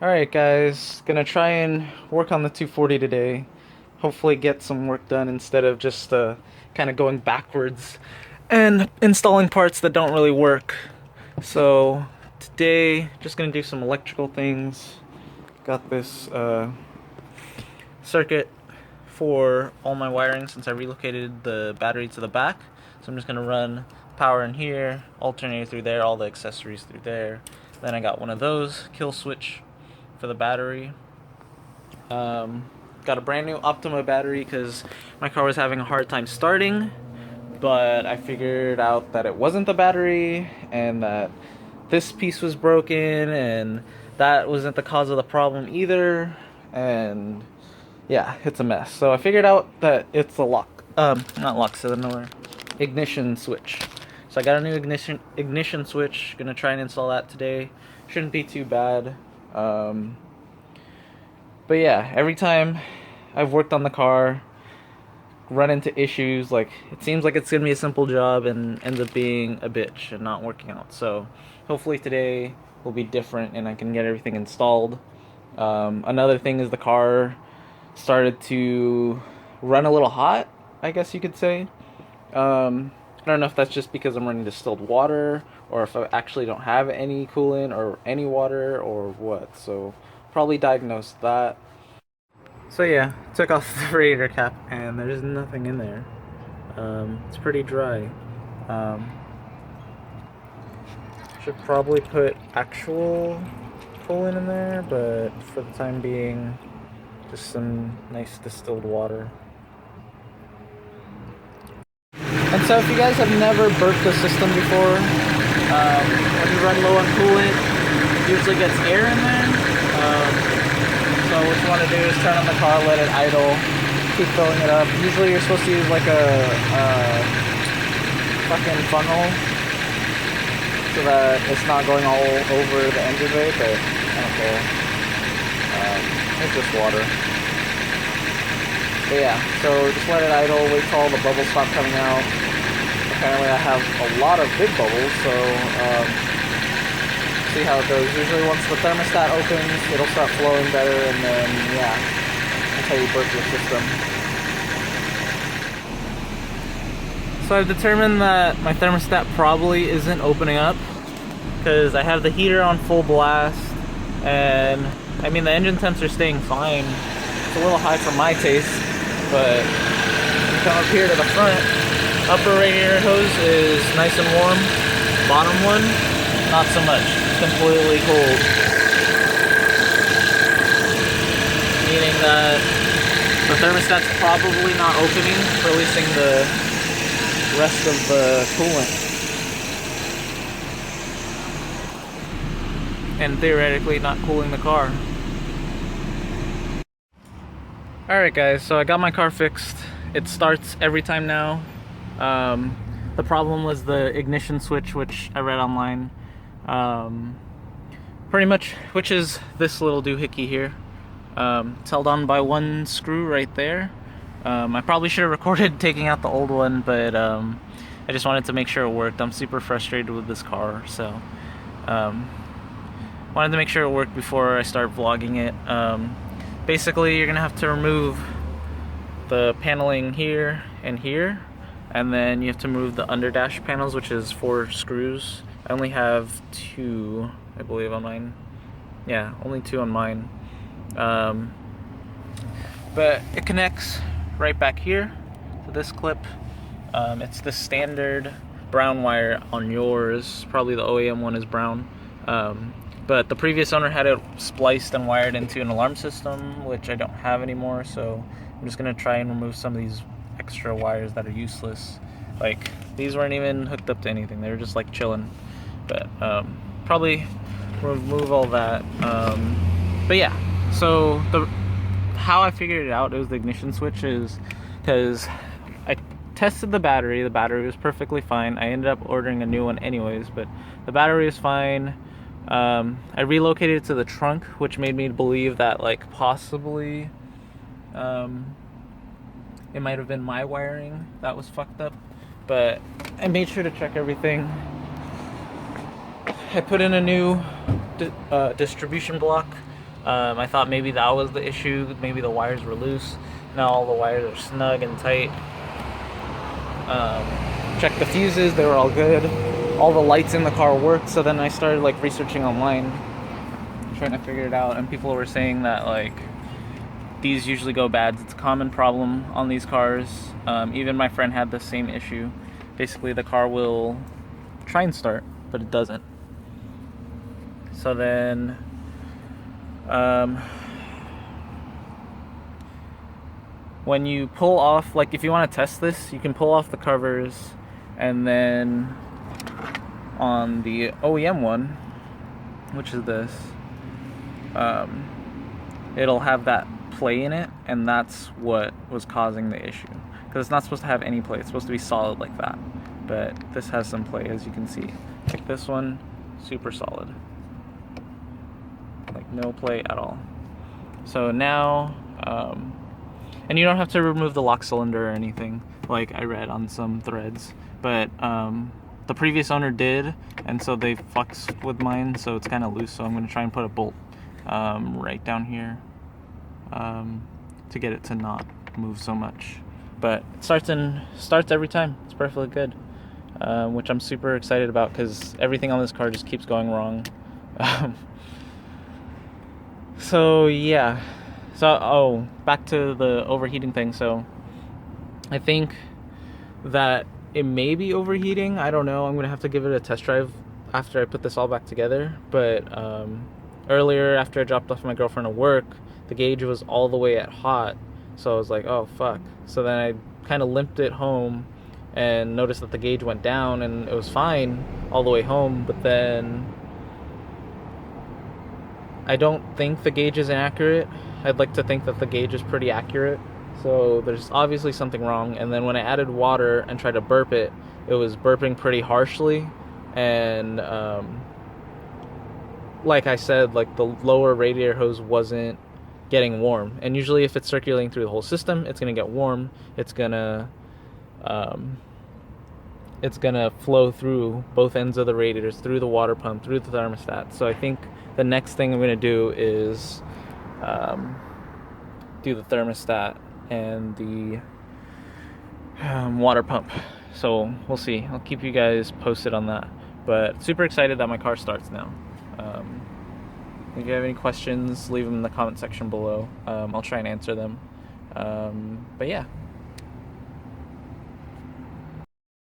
Alright guys, gonna try and work on the 240 today. Hopefully get some work done instead of just kind of going backwards and installing parts that don't really work. So today, just gonna do some electrical things. Got this circuit for all my wiring since I relocated the battery to the back. So I'm just gonna run power in here, alternator through there, all the accessories through there. Then I got one of those kill switch for the battery. Got a brand new Optima battery because my car was having a hard time starting, but I figured out that it wasn't the battery and that this piece was broken and that wasn't the cause of the problem either, and yeah, it's a mess. So I figured out that it's the not lock cylinder, ignition switch. So I got a new ignition switch, gonna try and install that today. Shouldn't be too bad. But yeah, every time I've worked on the car, run into issues, like it seems like it's gonna be a simple job and ends up being a bitch and not working out. So hopefully today will be different and I can get everything installed. Another thing is the car started to run a little hot, I guess you could say. I don't know if that's just because I'm running distilled water or if I actually don't have any coolant or any water or what. So probably diagnose that. So yeah, took off the radiator cap and there's nothing in there. It's pretty dry. Should probably put actual coolant in there, but for the time being, just some nice distilled water. And so if you guys have never burped a system before, when you run low on coolant, it usually gets air in there. So what you want to do is turn on the car, let it idle, keep filling it up. Usually you're supposed to use like a fucking funnel so that it's not going all over the engine bay, but I don't care. It's just water. But yeah, so just let it idle, wait till all the bubbles stop coming out. Apparently I have a lot of big bubbles, so see how it goes. Usually once the thermostat opens, it'll start flowing better, and then yeah, that's how you burp your system. So I've determined that my thermostat probably isn't opening up because I have the heater on full blast, and I mean the engine temps are staying fine. It's a little high for my taste, but you come up here to the front, upper radiator hose is nice and warm, bottom one, not so much. Completely cold, meaning that the thermostat's probably not opening, releasing the rest of the coolant, and theoretically not cooling the car. Alright guys, so I got my car fixed. It starts every time now. The problem was the ignition switch, which I read online. Pretty much, which is this little doohickey here. It's held on by one screw right there. I probably should have recorded taking out the old one, but I just wanted to make sure it worked. I'm super frustrated with this car, so wanted to make sure it worked before I start vlogging it. Basically, you're gonna have to remove the paneling here and here, and then you have to remove the underdash panels, which is 4 screws. I only have 2, I believe, on mine. Yeah, only 2 on mine. But it connects right back here to this clip. It's the standard brown wire on yours. Probably the OEM one is brown. But the previous owner had it spliced and wired into an alarm system, which I don't have anymore, so I'm just gonna try and remove some of these extra wires that are useless. Like, these weren't even hooked up to anything, they were just like chilling. But probably remove all that. But yeah, so how I figured it out, it was the ignition switch, is because I tested the battery was perfectly fine. I ended up ordering a new one anyways, but the battery was fine. I relocated it to the trunk, which made me believe that like possibly it might have been my wiring that was fucked up, but I made sure to check everything. I put in a new distribution block I thought maybe that was the issue, maybe the wires were loose. Now all the wires are snug and tight. Checked the fuses, they were all good. All the lights in the car worked, so then I started like researching online, trying to figure it out, and people were saying that like these usually go bad. It's a common problem on these cars. Even my friend had the same issue. Basically the car will try and start, but it doesn't. So then when you pull off, like if you want to test this, you can pull off the covers, and then on the OEM one, which is this, it'll have that play in it, and that's what was causing the issue, because it's not supposed to have any play. It's supposed to be solid like that, but this has some play, as you can see. Like this one, super solid, like no play at all. So now and you don't have to remove the lock cylinder or anything, like I read on some threads, but the previous owner did, and so they fucked with mine, so it's kind of loose. So I'm going to try and put a bolt right down here to get it to not move so much. But it starts every time. It's perfectly good, which I'm super excited about, because everything on this car just keeps going wrong. So yeah. So back to the overheating thing. So I think that it may be overheating. I don't know. I'm gonna have to give it a test drive after I put this all back together. But earlier, after I dropped off my girlfriend at work, the gauge was all the way at hot. So I was like, oh fuck. So then I kind of limped it home and noticed that the gauge went down, and it was fine all the way home. But then I don't think the gauge is inaccurate. I'd like to think that the gauge is pretty accurate. So there's obviously something wrong. And then when I added water and tried to burp it, it was burping pretty harshly. And like I said, like the lower radiator hose wasn't getting warm. And usually if it's circulating through the whole system, it's gonna get warm. It's gonna flow through both ends of the radiators, through the water pump, through the thermostat. So I think the next thing I'm gonna do is do the thermostat and the water pump. So we'll see. I'll keep you guys posted on that. But super excited that my car starts now. If you have any questions, leave them in the comment section below. I'll try and answer them. But yeah.